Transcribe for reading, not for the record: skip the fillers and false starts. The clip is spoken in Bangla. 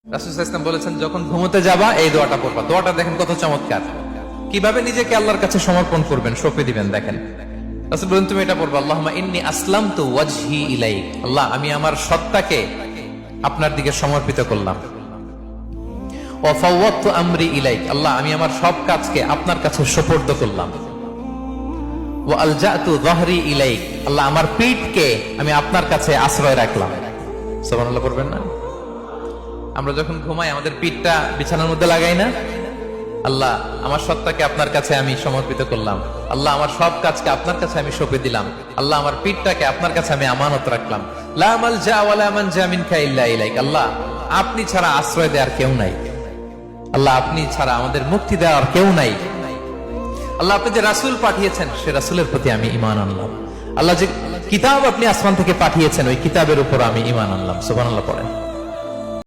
রাসূল সাল্লাল্লাহু আলাইহি ওয়াসাল্লাম বলেছেন, যখন ঘুমোতে যাবা এই দোয়াটা পড়বা। দোয়াটা দেখেন কত চমৎকার, কিভাবে নিজেকে আল্লাহর কাছে সমর্পণ করবেন, সঁপে দিবেন। দেখেন রাসূল বলেন, তুমি এটা পড়বা, আল্লাহুম্মা ইন্নী আসলামতু ওয়াজহি ইলাইক। আল্লাহ, আমি আমার সত্তাকে আপনার দিকে সমর্পিত করলাম। ওয়া ফাওয়াদতু আমরি ইলাইক। আল্লাহ, আমি আমার সব কাজকে আপনার কাছে সুপর্দ করলাম। ওয়া আলজাতু যাহরি ইলাইক। আল্লাহ, আমার পিঠকে আমি আপনার কাছে আশ্রয় রাখলাম। সুবহানাল্লাহ পড়বেন না? আমরা যখন ঘুমাই আমাদের পিঠটা বিছানার মধ্যে লাগাই না? আল্লাহ, আমার সত্তাকে আপনার কাছে আমি সমর্পিত করলাম। আল্লাহ, আমার সব কাজকে আপনার কাছে আমি সঁপে দিলাম। আল্লাহ, আমার পিঠটাকে আপনার কাছে আমি আমানত রাখলাম। লা মালজা ওয়ালা মানজা মিনকা ইল্লা ইলাইক। আল্লাহ, আপনি ছাড়া আশ্রয় দেওয়ার কেউ নাই। আল্লাহ, আপনি ছাড়া আমাদের মুক্তি দেওয়ার কেউ নাই। আল্লাহ, আপনি যে রাসূল পাঠিয়েছেন সে রাসূলের প্রতি আমি ঈমান আনলাম। আল্লাহ, যে কিতাব আপনি আসমান থেকে পাঠিয়েছেন ওই কিতাবের উপর আমি ঈমান আনলাম। সুবহানাল্লাহ পড়েন।